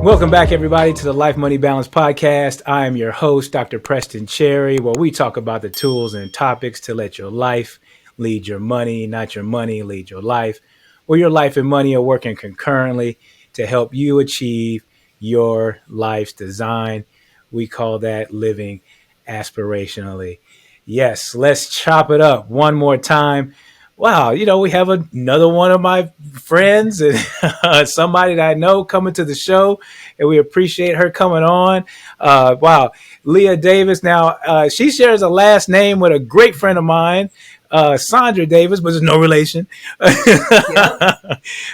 Welcome back, everybody, to the Life Money Balance Podcast. I am your host, Dr. Preston Cherry, where we talk about the tools and topics to let your life lead your money, not your money lead your life, where your life and money are working concurrently to help you achieve your life's design. We call that living aspirationally. Yes, let's chop it up one more time. Wow, we have another one of my friends and somebody that I know coming to the show, and we appreciate her coming on. Wow, Leah Davis. Now, she shares a last name with a great friend of mine, Sandra Davis, but there's no relation.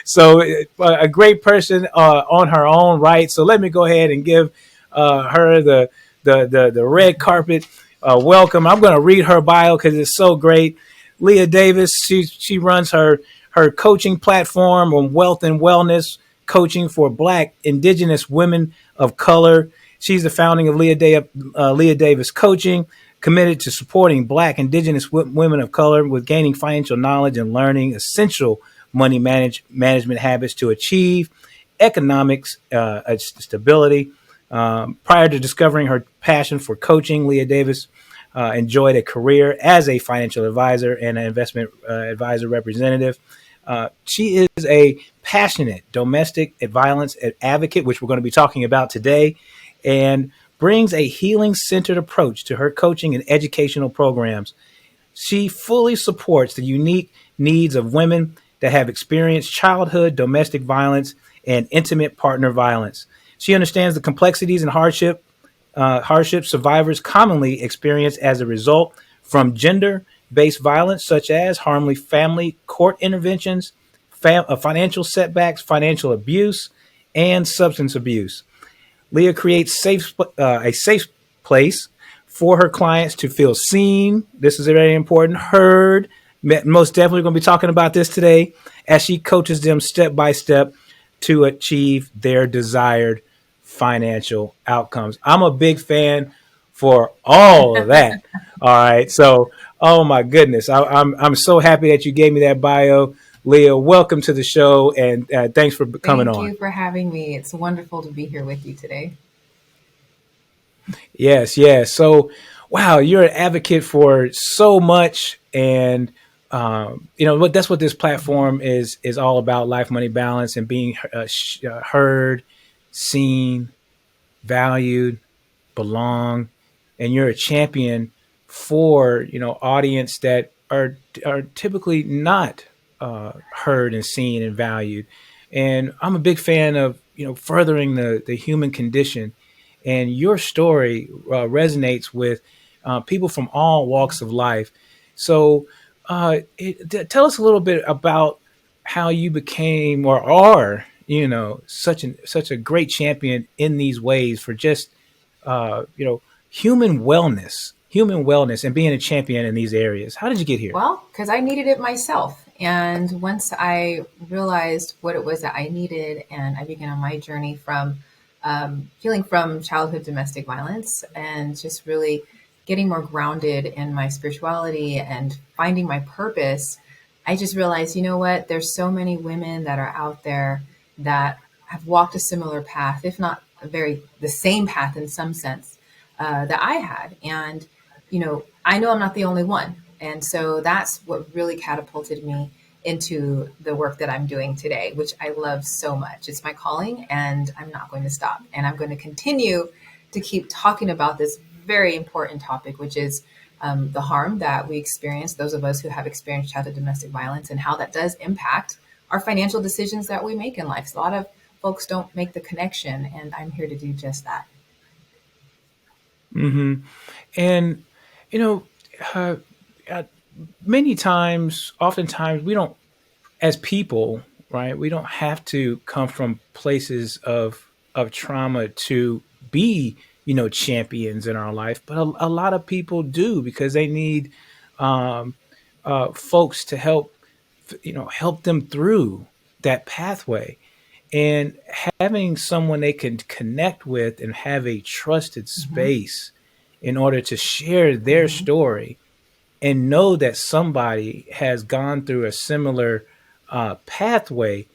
So, a great person on her own right. So, let me go ahead and give her the red carpet welcome. I'm going to read her bio because it's so great. Leah Davis, she runs her coaching platform on wealth and wellness coaching for Black, Indigenous women of color. She's the founding of Leah Davis Coaching, committed to supporting Black, Indigenous women of color with gaining financial knowledge and learning essential money management habits to achieve economics stability. Prior to discovering her passion for coaching, Leah Davis enjoyed a career as a financial advisor and an investment advisor representative. She is a passionate domestic violence advocate, which we're going to be talking about today, and brings a healing-centered approach to her coaching and educational programs. She fully supports the unique needs of women that have experienced childhood domestic violence and intimate partner violence. She understands the complexities and hardship survivors commonly experience as a result from gender-based violence, such as harmful family court interventions, financial setbacks, financial abuse, and substance abuse. Leah creates a safe place for her clients to feel seen. This is very important. Heard. Most definitely going to be talking about this today as she coaches them step by step to achieve their desired financial outcomes. I'm a big fan for all of that. All right. So, oh my goodness, I'm so happy that you gave me that bio. Leah, welcome to the show, and thanks for coming on. Thank you for having me. It's wonderful to be here with you today. Yes, yes. So, wow, you're an advocate for so much, and that's what this platform is all about: life, money, balance, and being heard, seen, valued, belong, and you're a champion for audience that are typically not heard and seen and valued. And I'm a big fan of furthering the human condition, and your story resonates with people from all walks of life. So, tell us a little bit about how you became or are such a great champion in these ways for just human wellness, and being a champion in these areas. How did you get here? Well, because I needed it myself. And once I realized what it was that I needed, and I began on my journey from healing from childhood domestic violence and just really getting more grounded in my spirituality and finding my purpose, I just realized, you know what, there's so many women that are out there that have walked a similar path, if not the same path in some sense that I had. And, I know I'm not the only one. And so that's what really catapulted me into the work that I'm doing today, which I love so much. It's my calling, and I'm not going to stop. And I'm going to continue to keep talking about this very important topic, which is the harm that we experience, those of us who have experienced childhood domestic violence, and how that does impact our financial decisions that we make in life. So a lot of folks don't make the connection, and I'm here to do just that. Mm-hmm. And you know, uh, uh, oftentimes, we don't, as people, right? We don't have to come from places of trauma to be, champions in our life, but a lot of people do because they need um, folks to help them through that pathway. And having someone they can connect with and have a trusted Mm-hmm. space in order to share their Mm-hmm. story and know that somebody has gone through a similar pathway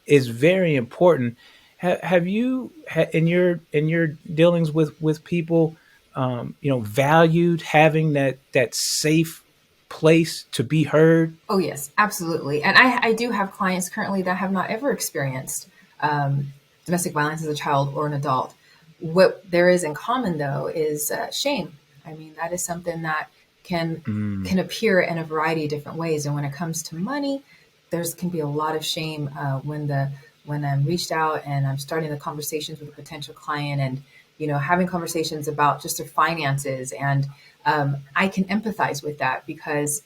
is very important. Have you in your dealings with people, valued having that safe place to be heard? Oh, yes, absolutely. And I do have clients currently that have not ever experienced um, domestic violence as a child or an adult. What there is in common, though, is shame. I mean, that is something that can Mm, can appear in a variety of different ways. And when it comes to money, there's can be a lot of shame when I'm reached out and I'm starting the conversations with a potential client, and having conversations about just their finances. And I can empathize with that because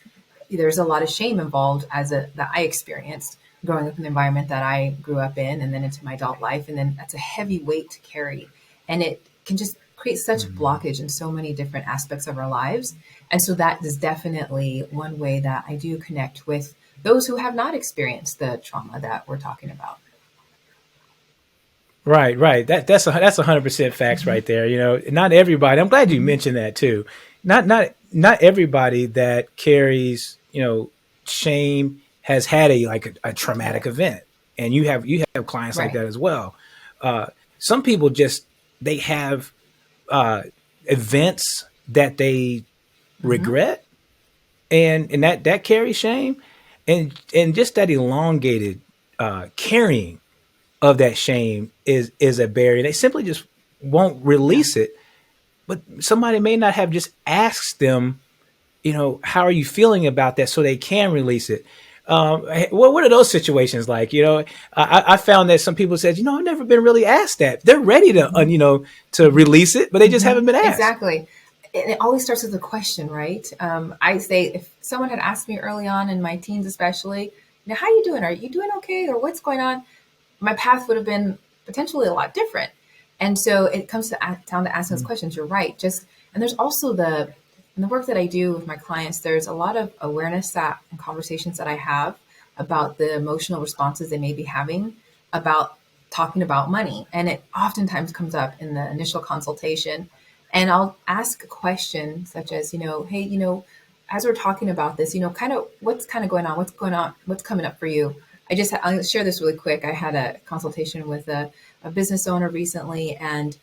there's a lot of shame involved that I experienced growing up in the environment that I grew up in, and then into my adult life, and then that's a heavy weight to carry, and it can just create such mm. blockage in so many different aspects of our lives. And so that is definitely one way that I do connect with those who have not experienced the trauma that we're talking about. Right, right. That's 100% facts Hmm. right there. Not everybody. I'm glad you Hmm. mentioned that too. Not everybody that carries shame has had a traumatic Right. event, and you have clients like Right. that as well. Uh, some people just they have uh, events that they Hmm. regret, and that carries shame, and just that elongated carrying of that shame is a barrier. They simply just won't Yeah. release it. But somebody may not have just asked them, how are you feeling about that, so they can release it. What are those situations like? I found that some people said, I've never been really asked that. They're ready to, Hmm. to Hmm. release it, but they just Hmm. haven't been asked. Exactly. And it always starts with a question, right? I say if someone had asked me early on in my teens, especially, how you doing? Are you doing okay? Or what's going on? My path would have been potentially a lot different. And so it comes down to asking those questions. You're right. And there's also in the work that I do with my clients, there's a lot of awareness that and conversations that I have about the emotional responses they may be having about talking about money. And it oftentimes comes up in the initial consultation. And I'll ask a question such as, hey, as we're talking about this, kind of what's kind of going on? What's going on? What's coming up for you? I'll share this really quick. I had a consultation with a business owner recently, and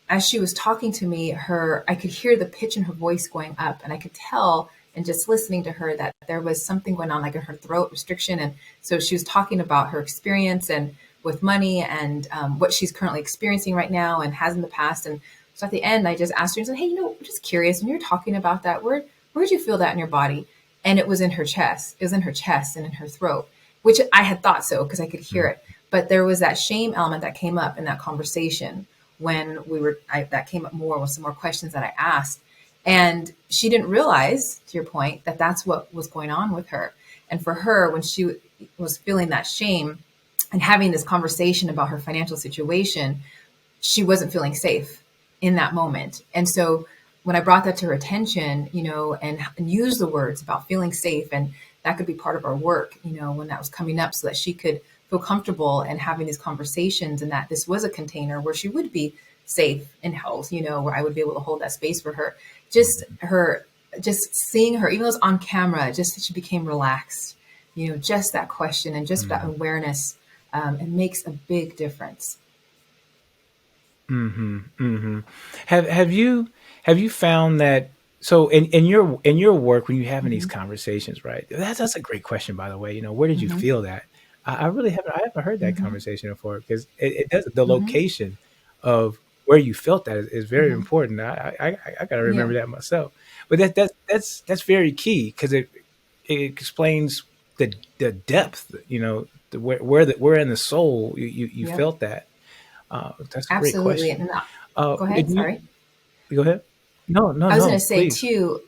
as she was talking to me, I could hear the pitch in her voice going up, and I could tell and just listening to her that there was something going on, like in her throat restriction. And so she was talking about her experience and with money and what she's currently experiencing right now and has in the past. And so at the end, I just asked her and said, "Hey, I'm just curious. When you're talking about that, where did you feel that in your body?" And it was in her chest. It was in her chest and in her throat, which I had thought so because I could hear it. But there was that shame element that came up in that conversation when that came up more with some more questions that I asked. And she didn't realize, to your point, that that's what was going on with her. And for her, when she was feeling that shame and having this conversation about her financial situation, she wasn't feeling safe in that moment. And so when I brought that to her attention, and used the words about feeling safe, and that could be part of our work, when that was coming up, so that she could feel comfortable and having these conversations, and that this was a container where she would be safe and held, where I would be able to hold that space for her. Just seeing her, even though it's on camera, just she became relaxed. Just that question and just that Mm-hmm. awareness, it makes a big difference. Mm-hmm. Mm-hmm. Have you found that, so in your work, when you're having these Hmm. conversations, right? That's a great question, by the way. Where did you Hmm. feel that? I really haven't heard that Hmm. conversation before, because it does, the Hmm. location of where you felt that is very Hmm. important. I got to Yeah. remember that myself. But that's very key, because it explains the depth. Where in the soul you Yep. felt that. That's a great Absolutely. question. And go ahead. And you Sorry. go ahead. No, no, I was going no, to say please. too,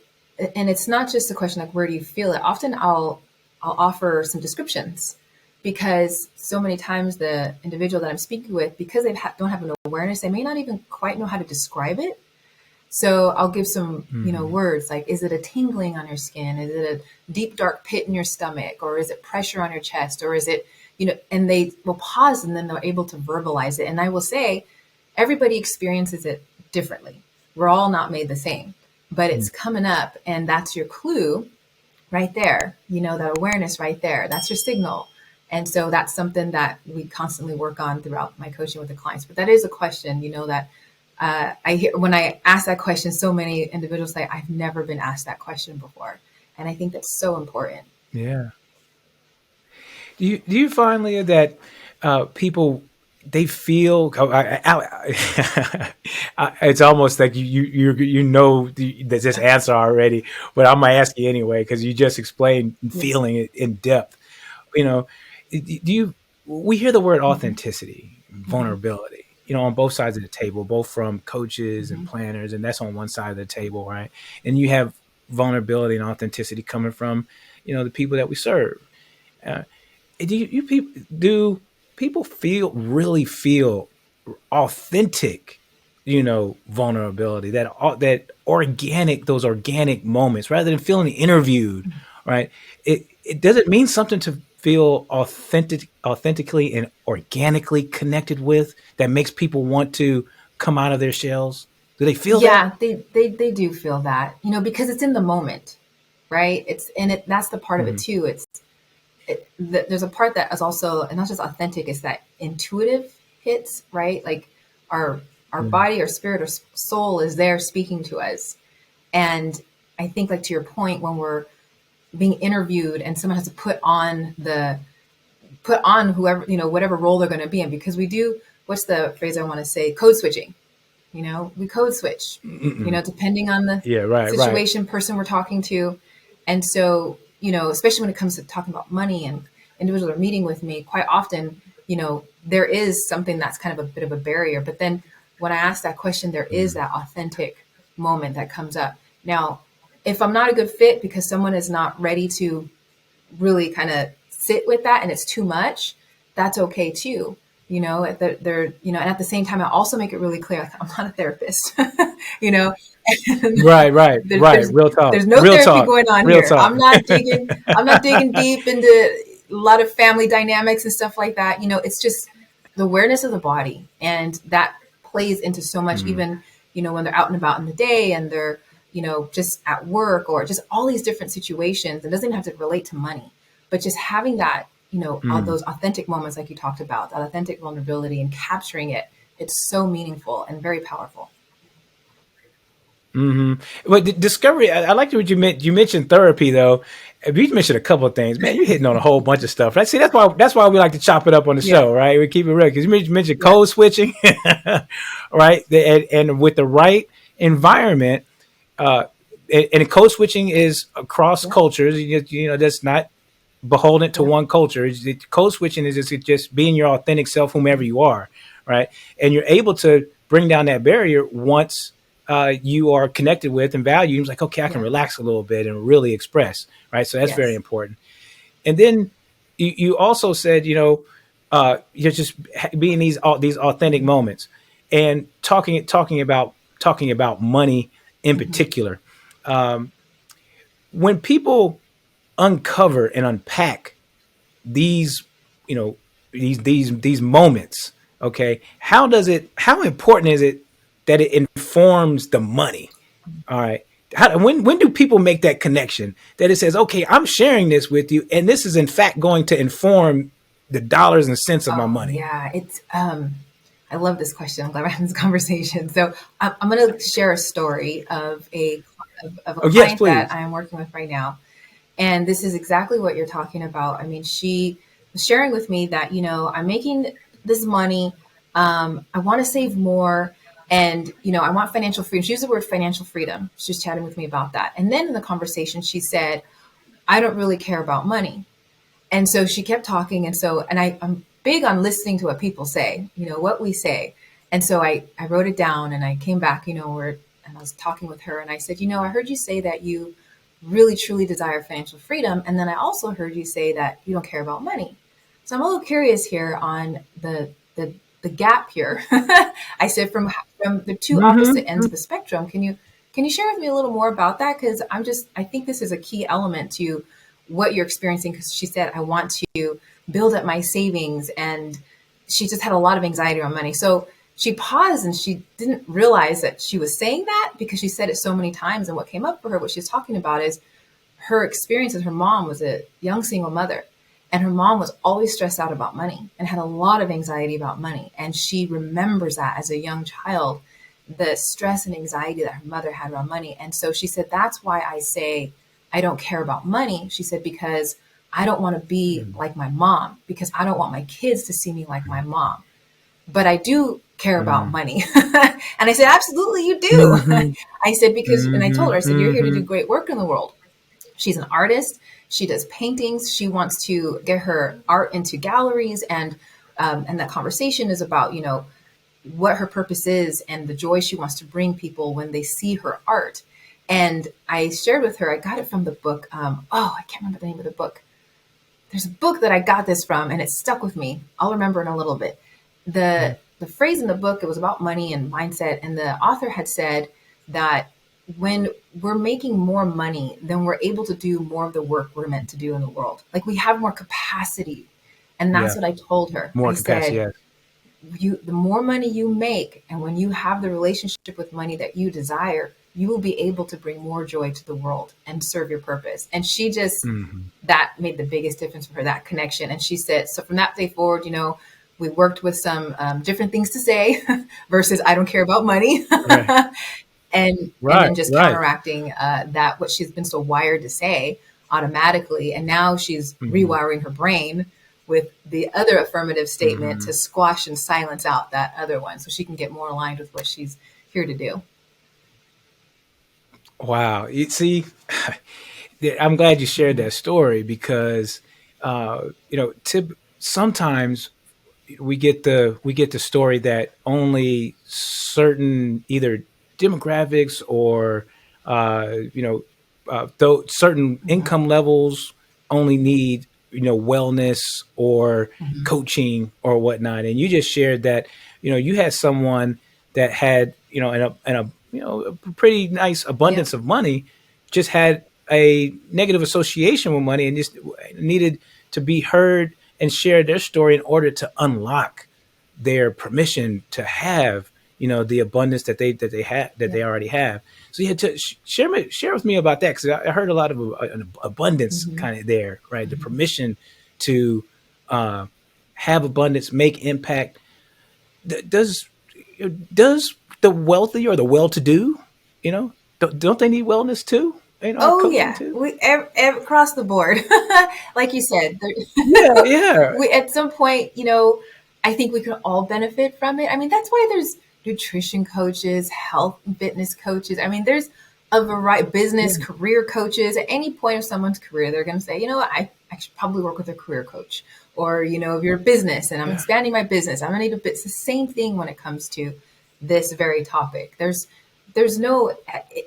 and it's not just a question like where do you feel it. Often I'll offer some descriptions because so many times the individual that I'm speaking with, because don't have an awareness, they may not even quite know how to describe it. So I'll give some, Hmm. words like, is it a tingling on your skin? Is it a deep, dark pit in your stomach? Or is it pressure on your chest? Or is it, and they will pause and then they're able to verbalize it. And I will say, everybody experiences it differently. We're all not made the same, but it's coming up. And that's your clue right there, that awareness right there. That's your signal. And so that's something that we constantly work on throughout my coaching with the clients. But that is a question, that I hear when I ask that question, so many individuals say, I've never been asked that question before. And I think that's so important. Yeah. Do you find, Leah, that people, they feel, it's almost like you know this answer already, but I'm gonna ask you anyway because you just explained Yes. feeling it in depth. You know, do you? We hear the word Hmm. authenticity, Hmm. vulnerability. On both sides of the table, both from coaches and Hmm. planners, and that's on one side of the table, right? And you have vulnerability and authenticity coming from the people that we serve. Uh, do people really feel authentic, vulnerability, that organic, those organic moments, rather than feeling interviewed, right? It does it mean something to feel authentically and organically connected with, that makes people want to come out of their shells? Do they feel that? Yeah, they do feel that, because it's in the moment, right? It's and it that's the part of it Hmm. too. There's a part that is also, and not just authentic, is that intuitive hits, right? Like our our Mm. body, our spirit, our soul is there speaking to us. And I think, like, to your point, when we're being interviewed and someone has to put on whoever, whatever role they're going to be in, because we do, what's the phrase I want to say, code switching. We code switch, Mm-mm. depending on the Yeah, right. situation, person we're talking to. And so, especially when it comes to talking about money, and individuals are meeting with me, quite often, there is something that's kind of a bit of a barrier. But then when I ask that question, there is Mm. that authentic moment that comes up. Now, if I'm not a good fit because someone is not ready to really kind of sit with that and it's too much, that's okay too. And at the same time, I also make it really clear, like, I'm not a therapist, you know, Right. there's Real talk. there's no Real therapy talk. going on Real here. talk. I'm not digging deep into a lot of family dynamics and stuff like that. It's just the awareness of the body, and that plays into so much, Mm. even, when they're out and about in the day and they're, just at work, or just all these different situations. It doesn't even have to relate to money, but just having that, all Mm. those authentic moments, like you talked about, that authentic vulnerability, and capturing it, it's so meaningful and very powerful. Hmm. But discovery, I like what you meant. You mentioned therapy, though. You mentioned a couple of things, man. You're hitting on a whole bunch of stuff. Right? See, that's why we like to chop it up on the Yeah. show, right? We keep it real because you mentioned Yeah. code switching, right? And with the right environment, uh, and code switching is across Yeah. cultures. That's not beholden to Yeah. one culture. Code switching is just being your authentic self, whomever you are, right? And you're able to bring down that barrier once you are connected with and valued. It's like, okay, I can Yeah. relax a little bit and really express, right? So that's very Yes. important. And then you also said, you're just being these authentic Hmm. moments, and talking about money in Hmm. particular. Um, when people uncover and unpack these you know these moments, okay, how important is it that it informs the money? All right. When do people make that connection, that it says, okay, I'm sharing this with you and this is in fact going to inform the dollars and cents of my Oh money? yeah, I love this question. I'm glad we're having this conversation. So I'm going to share a story of a Oh, yes, client that please. I'm working with right now. And this is exactly what you're talking about. I mean, she was sharing with me that, I'm making this money. I want to save more. And, I want financial freedom. She used the word financial freedom. She was chatting with me about that. And then in the conversation, she said, I don't really care about money. And so she kept talking. And I'm big on listening to what people say, what we say. And so I wrote it down, and I came back, and I was talking with her, and I said, I heard you say that you really truly desire financial freedom. And then I also heard you say that you don't care about money. So I'm a little curious here on the gap here. I said, from the two opposite ends Mm-hmm. of the spectrum, can you share with me a little more about that? Because I think this is a key element to what you're experiencing. Because she said, I want to build up my savings, and she just had a lot of anxiety on money. So she paused, and she didn't realize that she was saying that because she said it so many times. And what came up for her, what she's talking about, is her experience with her mom was a young single mother. And her mom was always stressed out about money and had a lot of anxiety about money. And she remembers that as a young child, the stress and anxiety that her mother had around money. And so she said, that's why I say I don't care about money. She said, because I don't want to be Mm, like my mom, because I don't want my kids to see me like my mom. But I do care about mm, money. And I said, absolutely, you do. mhm, I said, because, and I told her, I mhm, said, you're here to do mhm. great work in the world. She's an artist. She does paintings. She wants to get her art into galleries, and that conversation is about what her purpose is and the joy she wants to bring people when they see her art. And I shared with her, I got it from the book. I can't remember the name of the book. There's a book that I got this from, and it stuck with me. I'll remember in a little bit. Mm, The phrase in the book, it was about money and mindset, and the author had said that when we're making more money, then we're able to do more of the work we're meant to do in the world. Like we have more capacity. And that's yeah, what I told her. more I capacity. said, Yes. the more money you make, and when you have the relationship with money that you desire, you will be able to bring more joy to the world and serve your purpose. And she just, Hmm. that made the biggest difference for her, that connection. And she said, so from that day forward, we worked with some different things to say versus I don't care about money. Right. And Right. then just Right. counteracting that what she's been so wired to say automatically, and now she's Hmm. rewiring her brain with the other affirmative statement Hmm. to squash and silence out that other one so she can get more aligned with what she's here to do. Wow. You see, I'm glad you shared Mm-hmm. that story because, sometimes we get the story that only certain either demographics or though certain Mm-hmm. income levels only need wellness or Mm-hmm. coaching or whatnot. And you just shared that you had someone that had a pretty nice Yep. abundance of money, just had a negative association with money and just needed to be heard and share their story in order to unlock their permission to have the abundance that they Yep. already have. So yeah, share with me about that because I heard a lot of an abundance Mm-hmm. kind of there, right? The Mm-hmm. permission to uh, have abundance, make impact. Does the wealthy or the well-to-do, don't they need wellness too? Oh Coaching yeah, too. across the board, like you said, Yeah, yeah, we at some point, I think we can all benefit from it. I mean, that's why there's nutrition coaches, health and fitness coaches. I mean, there's a variety, business yeah, career coaches. At any point of someone's career, they're going to say, you know what, I should probably work with a career coach. Or, if you're a business and I'm yeah. expanding my business, I'm going to need a bit. It's the same thing when it comes to this very topic. There's no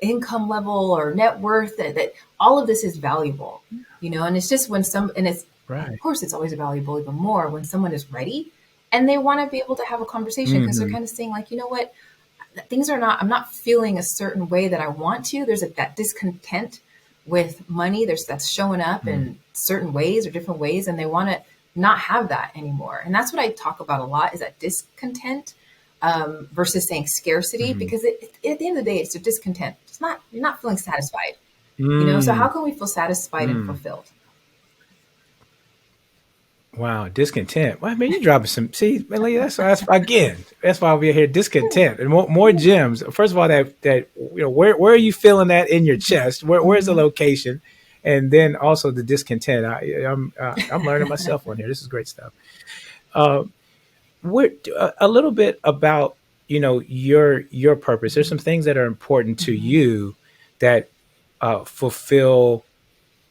income level or net worth that all of this is valuable, and it's just when some, and it's, of Right. course, it's always valuable even more when someone is ready and they want to be able to have a conversation because they're Hmm. kind of saying like, you know what, things are not, I'm not feeling a certain way that I want to. There's that discontent with money. That's showing up Hmm. in certain ways or different ways, and they want to not have that anymore. And that's what I talk about a lot is that discontent versus saying scarcity, Hmm. because at the end of the day, it's a discontent. It's not, you're not feeling satisfied, so how Mm. can we feel satisfied and Mm. fulfilled? Wow, discontent. Well, man, you dropping some. See, man, Leah, that's again. That's why we're here. Discontent and more gems. First of all, that where are you feeling that in your chest? Where's the Mm-hmm. location? And then also the discontent. I'm learning myself on here. This is great stuff. Uh, we're a little bit about your purpose. There's some things that are important to Mm-hmm. you that fulfill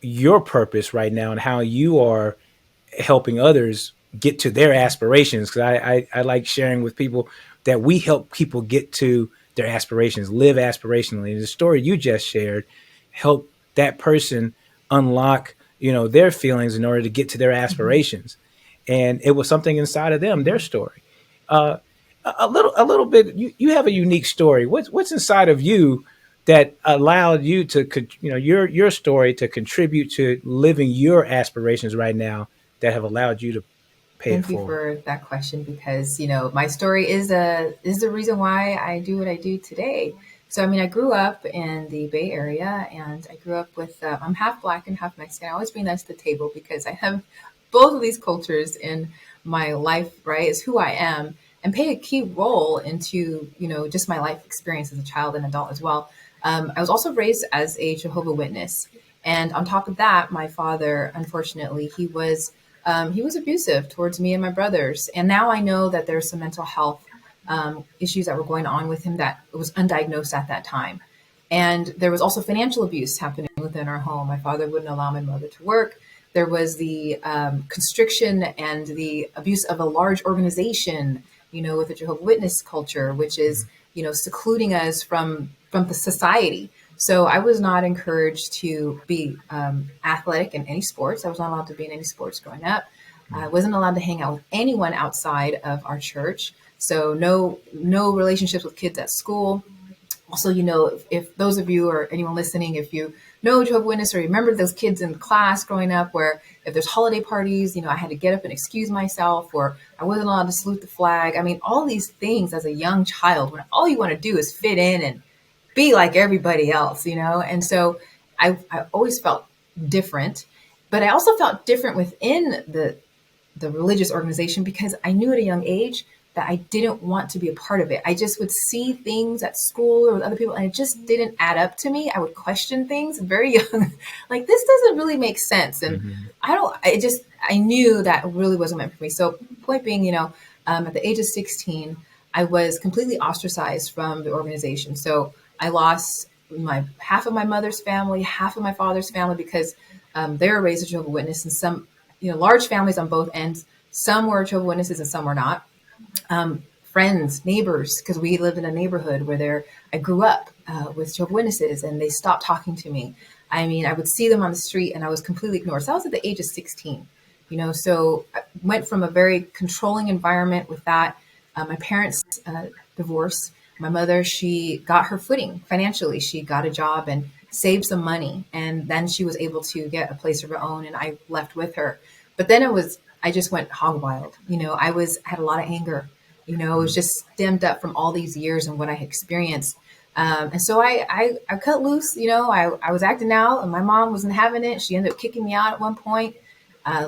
your purpose right now, and how you are helping others get to their aspirations. Because I like sharing with people that we help people get to their aspirations, live aspirationally. And the story you just shared help that person unlock their feelings in order to get to their Mm-hmm. aspirations. And it was something inside of them, their Mm-hmm. story. uh, a little bit. You have a unique story. What's inside of you that allowed you to your story to contribute to living your aspirations right now, that have allowed you to pay it Thank you forward? for that question because my story is the reason why I do what I do today. So I mean, I grew up in the Bay Area, and I grew up with I'm half black and half Mexican. I always bring that to the table because I have both of these cultures in my life, right, is who I am, and play a key role into, just my life experience as a child and adult as well. I was also raised as a Jehovah Witness. And on top of that, my father, unfortunately, he was abusive towards me and my brothers. And now I know that there's some mental health issues that were going on with him that was undiagnosed at that time. And there was also financial abuse happening within our home. My father wouldn't allow my mother to work. There was the constriction and the abuse of a large organization, with the Jehovah Witness culture, which is, secluding us from the society. So I was not encouraged to be athletic in any sports. I was not allowed to be in any sports growing up. I wasn't allowed to hang out with anyone outside of our church. So no relationships with kids at school. Also, if those of you or anyone listening, if you know Jehovah's Witness or remember those kids in class growing up where if there's holiday parties, I had to get up and excuse myself, or I wasn't allowed to salute the flag. I mean, all these things as a young child, when all you want to do is fit in and be like everybody else, And so I always felt different, but I also felt different within the religious organization because I knew at a young age that I didn't want to be a part of it. I just would see things at school or with other people and it just didn't add up to me. I would question things very young, like this doesn't really make sense. And I knew that really wasn't meant for me. So point being, at the age of 16, I was completely ostracized from the organization. So I lost half of my mother's family, half of my father's family, because they were raised as Jehovah's Witness, and some, large families on both ends. Some were Jehovah's Witnesses and some were not. Friends, neighbors, because we lived in a neighborhood where I grew up with Jehovah's Witnesses, and they stopped talking to me. I mean, I would see them on the street and I was completely ignored. So I was at the age of 16, so I went from a very controlling environment with that. My parents divorced. My mother, she got her footing financially. She got a job and saved some money. And then she was able to get a place of her own, and I left with her. But then I just went hog wild. Had a lot of anger. It was just stemmed up from all these years and what I had experienced. And so I cut loose. I was acting out, and my mom wasn't having it. She ended up kicking me out at one point.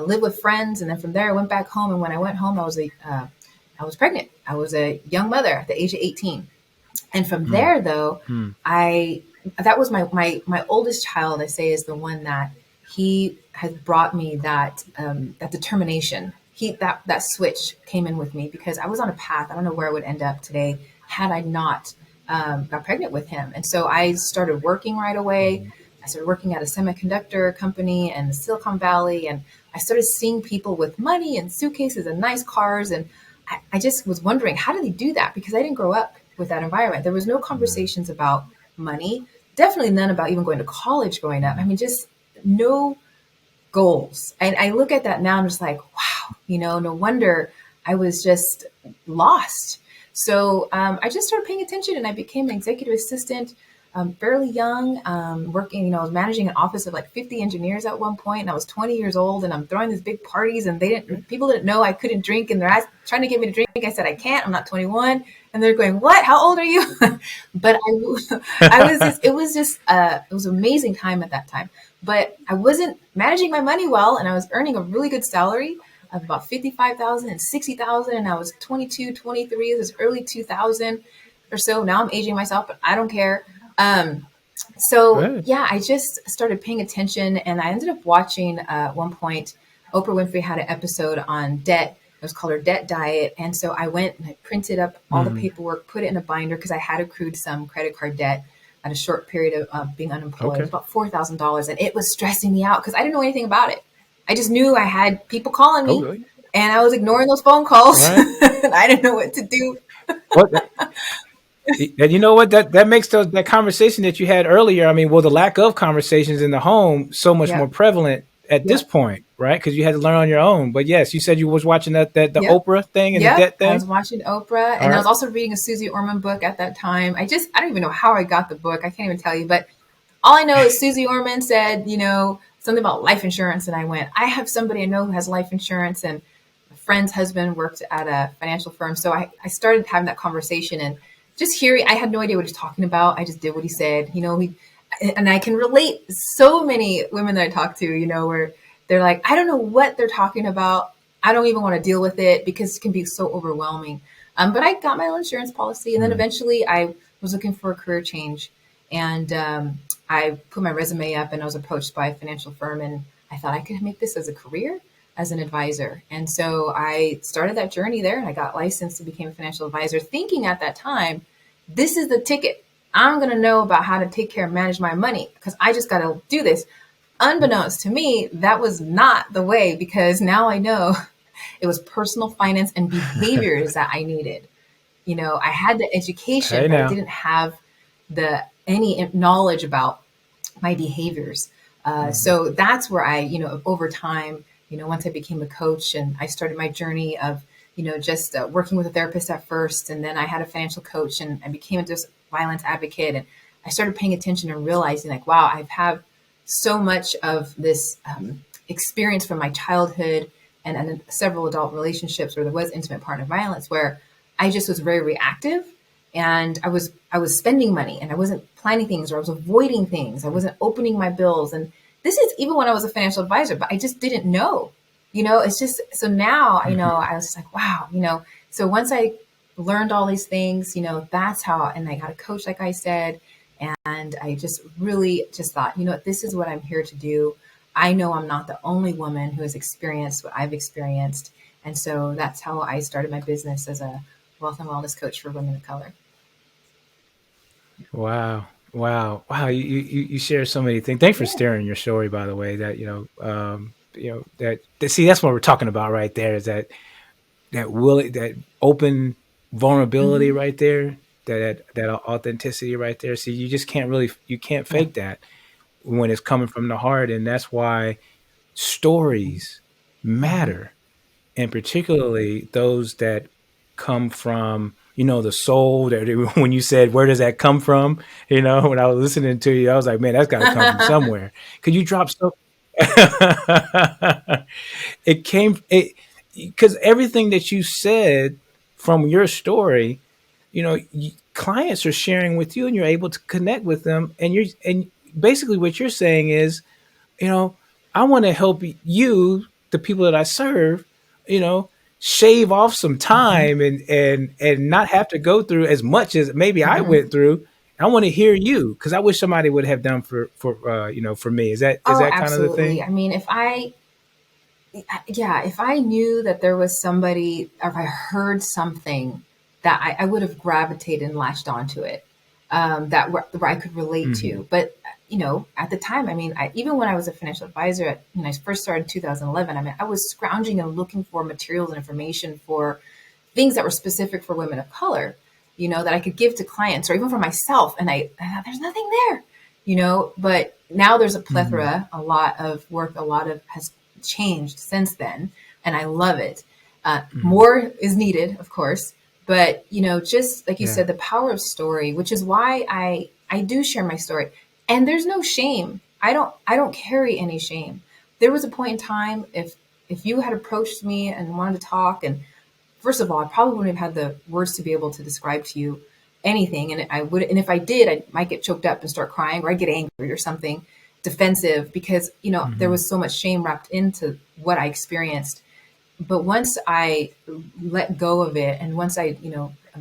Lived with friends, and then from there I went back home. And when I went home, I was pregnant. I was a young mother at the age of 18. And from there, though, that was my oldest child. I say is the one that he has brought me that determination. That switch came in with me because I was on a path. I don't know where I would end up today had I not got pregnant with him. And so I started working right away. I started working at a semiconductor company in Silicon Valley, and I started seeing people with money and suitcases and nice cars. And I just was wondering, how do they do that? Because I didn't grow up with that environment. There was no conversations about money, definitely none about even going to college growing up. I mean, just no goals. And I look at that now and I'm just like, wow, no wonder I was just lost. So I just started paying attention, and I became an executive assistant fairly young, working, I was managing an office of like 50 engineers at one point, and I was 20 years old, and I'm throwing these big parties, and people didn't know I couldn't drink, and they're trying to get me to drink. I said, I can't, I'm not 21. And they're going, what, how old are you? But it was an amazing time at that time, but I wasn't managing my money well, and I was earning a really good salary of about 55,000 and 60,000. And I was 22, 23, this early 2000 or so. Now I'm aging myself, but I don't care. Yeah, I just started paying attention, and I ended up watching at one point, Oprah Winfrey had an episode on debt. It was called her debt diet. And so I went and I printed up all the paperwork, put it in a binder because I had accrued some credit card debt at a short period of being unemployed. It was about $4,000. And it was stressing me out because I didn't know anything about it. I just knew I had people calling me, really? And I was ignoring those phone calls. Right. And I didn't know what to do. And you know what? That makes that conversation that you had earlier. I mean, the lack of conversations in the home so much more prevalent at this point, right? Because you had to learn on your own. But yes, you said you was watching the Oprah thing and the debt thing. I was watching Oprah, and I was also reading a Susie Orman book at that time. I don't even know how I got the book. I can't even tell you. But all I know is Susie Orman said, something about life insurance, and I went, I have somebody I know who has life insurance, and a friend's husband worked at a financial firm. So I started having that conversation, and just hearing, I had no idea what he's talking about. I just did what he said, and I can relate so many women that I talk to, where they're like, I don't know what they're talking about. I don't even want to deal with it because it can be so overwhelming. But I got my own insurance policy, and then Mm. eventually I was looking for a career change, and I put my resume up, and I was approached by a financial firm, and I thought I could make this as a career as an advisor. And so I started that journey there, and I got licensed and became a financial advisor, thinking at that time, this is the ticket. I'm going to know about how to take care and manage my money because I just got to do this. Unbeknownst to me, that was not the way, because now I know it was personal finance and behaviors that I needed. I had the education, Hey but I now. didn't have the any knowledge about my behaviors. Hmm. So that's where over time, once I became a coach and I started my journey of, just working with a therapist at first, and then I had a financial coach, and I became a just violence advocate, and I started paying attention and realizing, like, wow, I've had so much of this experience from my childhood and several adult relationships where there was intimate partner violence, where I just was very reactive, and I was spending money, and I wasn't planning things, or I was avoiding things. I wasn't opening my bills, and this is even when I was a financial advisor, but I just didn't know. It's just so now Hmm. I was just like, wow. So once I learned all these things, that's how, and I got a coach, like I said, and I just really just thought, this is what I'm here to do. I know I'm not the only woman who has experienced what I've experienced. And so that's how I started my business as a wealth and wellness coach for women of color. Wow. Wow. Wow. You share so many things. Thanks for Yeah. sharing your story, by the way, that, see, that's what we're talking about right there, is that open vulnerability Hmm. right there, that authenticity right there. See, you can't Yeah. fake that when it's coming from the heart. And that's why stories Hmm. matter, and particularly those that come from, the soul. That when you said, where does that come from, when I was listening to you, I was like, man, that's got to come from somewhere. Could you drop so it came it because everything that you said from your story, clients are sharing with you, and you're able to connect with them, and basically what you're saying is, you know, I want to help you, the people that I serve, you know, shave off some Hmm. time, and not have to go through as much as maybe I Hmm. went through. I want to hear you, because I wish somebody would have done for me. Is Oh, that kind of the absolutely. thing? I mean, if I knew that there was somebody, or if I heard something that I would have gravitated and latched onto it, that where I could relate Hmm. to. But at the time, I mean, even when I was a financial advisor, when I first started in 2011, I mean, I was scrounging and looking for materials and information for things that were specific for women of color, that I could give to clients or even for myself. And there's nothing there, but now there's a Hmm. plethora, a lot of work, a lot of has changed since then. And I love it. Hmm. More is needed, of course, but just like you Yeah. said, the power of story, which is why I do share my story. And there's no shame. I don't carry any shame. There was a point in time, if you had approached me and wanted to talk, and first of all, I probably wouldn't have had the words to be able to describe to you anything. And if I did, I might get choked up and start crying, or I'd get angry or something defensive, because, there Hmm. was so much shame wrapped into what I experienced. But once I let go of it, and once I've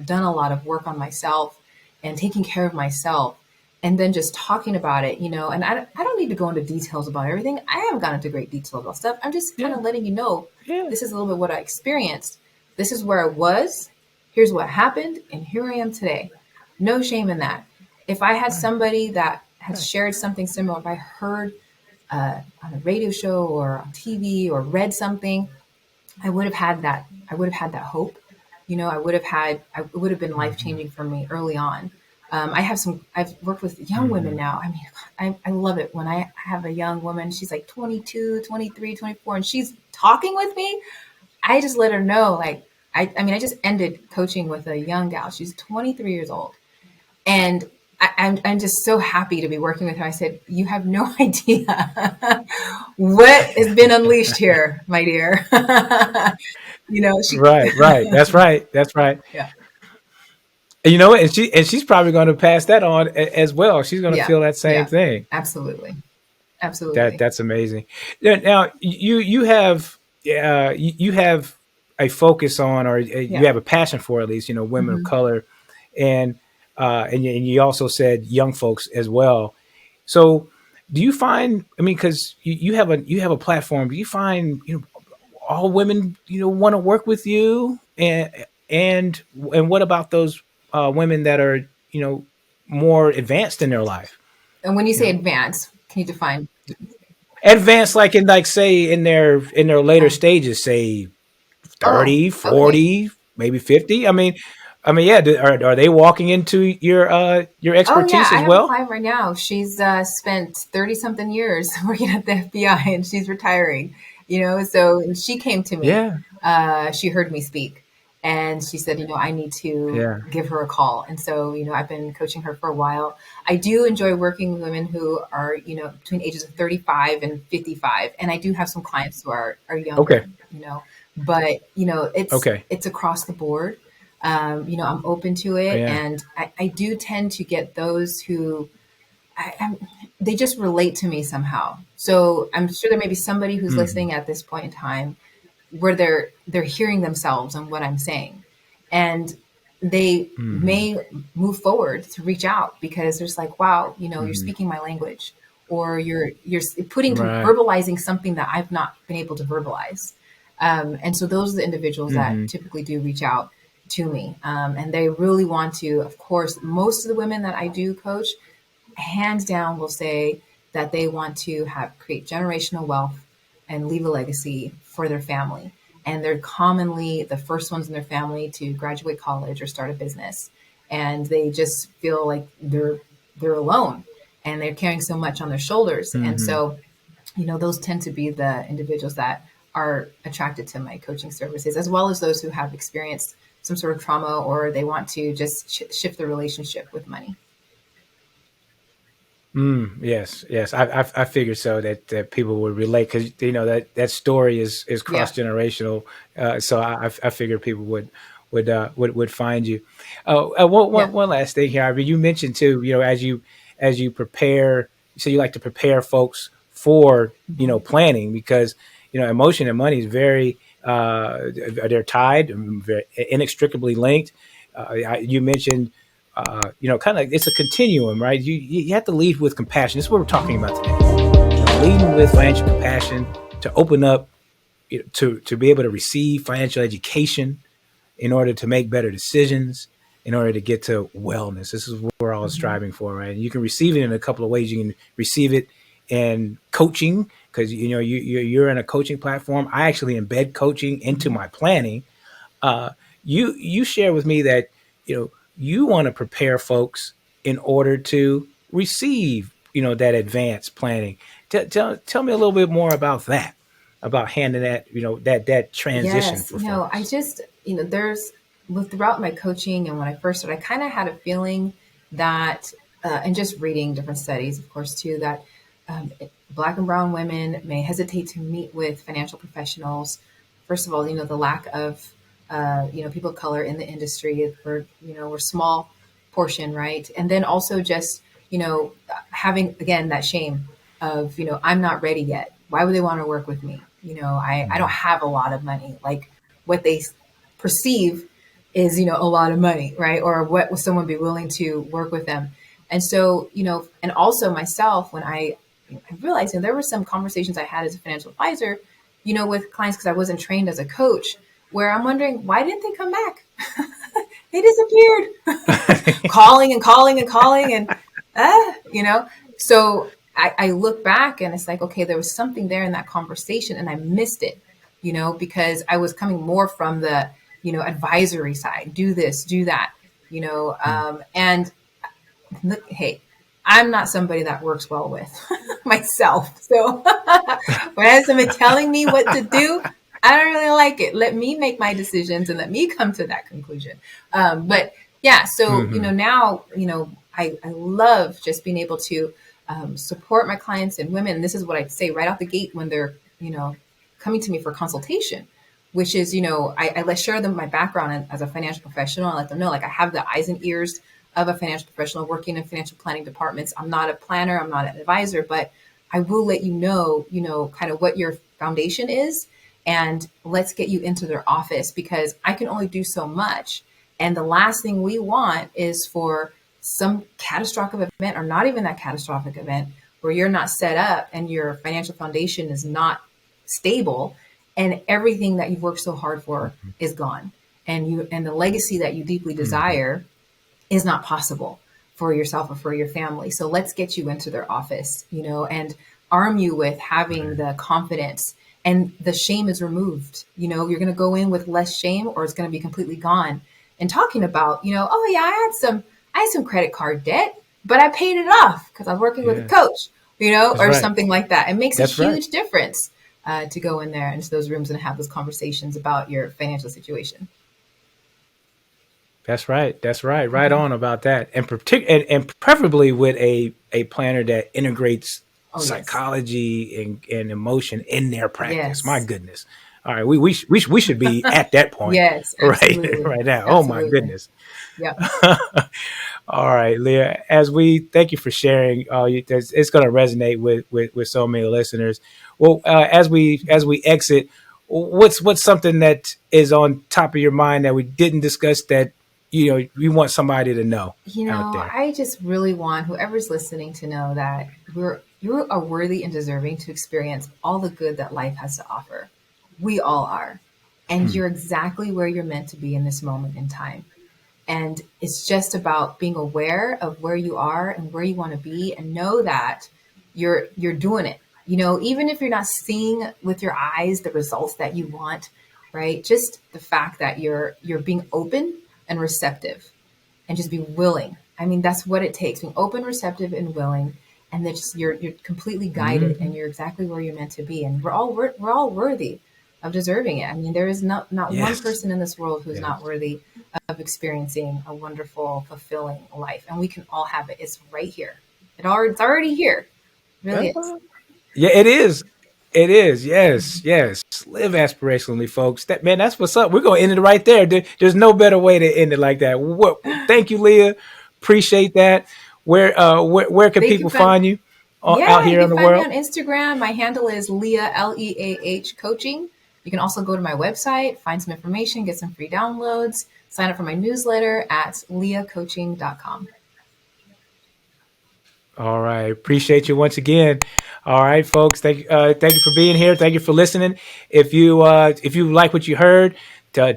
done a lot of work on myself and taking care of myself, and then just talking about it, and I don't need to go into details about everything. I haven't gone into great detail about stuff. I'm just kind Yeah. of letting you know, Yeah. this is a little bit what I experienced. This is where I was. Here's what happened. And here I am today. No shame in that. If I had Right. somebody that had Right. shared something similar, if I heard on a radio show or on TV or read something, I would have had that. I would have had that hope. I would have had. It would have been life Hmm. changing for me early on. I've worked with young women Hmm. now. I mean, I love it when I have a young woman. She's like 22, 23, 24, and she's talking with me. I just let her know, like, I mean, I just ended coaching with a young gal. She's 23 years old, and I'm just so happy to be working with her. I said, you have no idea what has been unleashed here, my dear. She, Right. Right. That's right. That's right. yeah, And you know what? And she's probably going to pass that on as well. She's going to yeah, feel that same yeah, thing. absolutely. Absolutely. That's amazing. Now you have you have a focus on, or you Yeah. have a passion for, at least, women of Hmm. color, and you also said young folks as well. So do you find, I mean, because you have a platform, do you find, all women, want to work with you, and what about those women that are, more advanced in their life? And when you You say know, advanced, can you define? advanced, like, in, like, say, in their later Uh, stages, say oh, 30, okay. 40, maybe 50. I mean, yeah. Are they walking into your Oh yeah, expertise I as have a well? client right now. She's spent 30 something years working at the FBI and she's retiring, so and she came to me. Yeah, She heard me speak and she said, I need to yeah. give her a call. And so, I've been coaching her for a while. I do enjoy working with women who are, between ages of 35 and 55. And I do have some clients who are Okay, younger, but, okay. it's across the board. I'm open to it, Yeah. and I do tend to get those who they just relate to me somehow. So I'm sure there may be somebody who's Hmm. listening at this point in time where they're hearing themselves on what I'm saying, and they Hmm. may move forward to reach out because there's like, wow, you're Hmm. speaking my language, or you're putting to Right. verbalizing something that I've not been able to verbalize. And so those are the individuals that Hmm. typically do reach out to me, and they really want to. Of course, most of the women that I do coach hands down will say that they want to have create generational wealth and leave a legacy for their family. And they're commonly the first ones in their family to graduate college or start a business. And they just feel like they're alone and they're carrying so much on their shoulders. And Hmm. so, those tend to be the individuals that are attracted to my coaching services, as well as those who have experienced some sort of trauma or they want to just shift their relationship with money. Yes, yes. I figured so, that people would relate, because that story is cross Yeah. generational. So I figured people would find you. Oh, one, Yeah. one one last thing here. I mean, you mentioned too. As you prepare, so you like to prepare folks for, Mhm. planning, because emotion and money is very, they're tied, very inextricably linked. You mentioned, kind of, it's a continuum, right? You have to lead with compassion. This is what we're talking about today. Leading with financial compassion, to open up, to be able to receive financial education in order to make better decisions, in order to get to wellness. This is what we're all Mhm. striving for, right? And you can receive it in a couple of ways. You can receive it in coaching, because you're in a coaching platform. I actually embed coaching into Mhm. my planning. uh, you share with me that you want to prepare folks in order to receive, that advanced planning. Tell me a little bit more about that, about handing that, that transition Yes, for I folks. just, there's with throughout my coaching and when I first started, I kind of had a feeling that, and just reading different studies, of course, too, that Black and Brown women may hesitate to meet with financial professionals. First of all, the lack of, people of color in the industry, we're small portion, right? And then also just, having again that shame of, I'm not ready yet. Why would they want to work with me? I don't Mm-hmm. have a lot of money. Like what they perceive is, a lot of money, right? Or what would someone be willing to work with them? And so, and also myself, when I realized, there were some conversations I had as a financial advisor, with clients because I wasn't trained as a coach, where I'm wondering, why didn't they come back? They disappeared, calling and calling and calling and so I look back and it's like, okay, there was something there in that conversation and I missed it, because I was coming more from the, advisory side, do this, do that, and look, hey, I'm not somebody that works well with myself. So when I have somebody telling me what to do, I don't really like it. Let me make my decisions and let me come to that conclusion. But yeah, so Mm-hmm. now I love just being able to support my clients and women. This is what I say right out the gate when they're coming to me for consultation, which is, I let share them my background as a financial professional. I let them know, like, I have the eyes and ears of a financial professional working in financial planning departments. I'm not a planner, I'm not an advisor, but I will let you know, kind of what your foundation is, and let's get you into their office because I can only do so much. And the last thing we want is for some catastrophic event, or not even that catastrophic event, where you're not set up and your financial foundation is not stable, and everything that you've worked so hard for Mm-hmm. is gone. And the legacy that you deeply Mm-hmm. desire is not possible for yourself or for your family. So let's get you into their office, you know, and arm you with having Right. the confidence, and the shame is removed. You know, you're going to go in with less shame, or it's going to be completely gone. And talking about, you know, oh yeah, I had some credit card debt, but I paid it off because I'm working with a Yeah. coach, you know, That's or right. something like that. It makes a That's right. huge difference to go in there into those rooms and have those conversations about your financial situation. That's right. That's right. Right Mhm. on about that. And preferably with a planner that integrates Oh yes, psychology and emotion in their practice. My yes. goodness. All right, we should be at that point Yes, right absolutely. right now. Oh my Absolutely. goodness. Yep. All right, Leah. As we thank you for sharing, it's going to resonate with so many listeners. Well, as we exit, what's something that is on top of your mind that we didn't discuss that you want somebody to know You out know, there? I just really want whoever's listening to know that you are worthy and deserving to experience all the good that life has to offer. We all are. And Hmm. you're exactly where you're meant to be in this moment in time. And it's just about being aware of where you are and where you want to be, and know that you're doing it. You know, even if you're not seeing with your eyes the results that you want, right? Just the fact that you're being open and receptive, and just be willing. I mean, that's what it takes: being open, receptive, and willing. And then just you're completely guided, and Hmm. you're exactly where you're meant to be. And we're all worthy of deserving it. I mean, there is not one Yes. person in this world who's not Yes. worthy of experiencing a wonderful, fulfilling life, and we can all have it. It's right here. It's already here. It really is. Yeah, it is. It is. Yes. Yes. Live aspirationally, folks. That's what's up. We're gonna end it right there. There's no better way to end it like that. Thank you, Leah. Appreciate that. Where can Thank you, people friend. find you out Yeah, you here in can the find me world? on Instagram. My handle is Leah, Leah Coaching. You can also go to my website, find some information, get some free downloads, sign up for my newsletter at leahcoaching.com. All right. Appreciate you once again. All right, folks. Thank you for being here. Thank you for listening. If you like what you heard,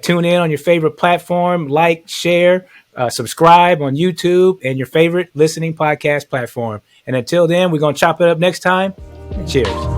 tune in on your favorite platform, like, share, subscribe on YouTube and your favorite listening podcast platform. And until then, we're gonna chop it up next time. Cheers.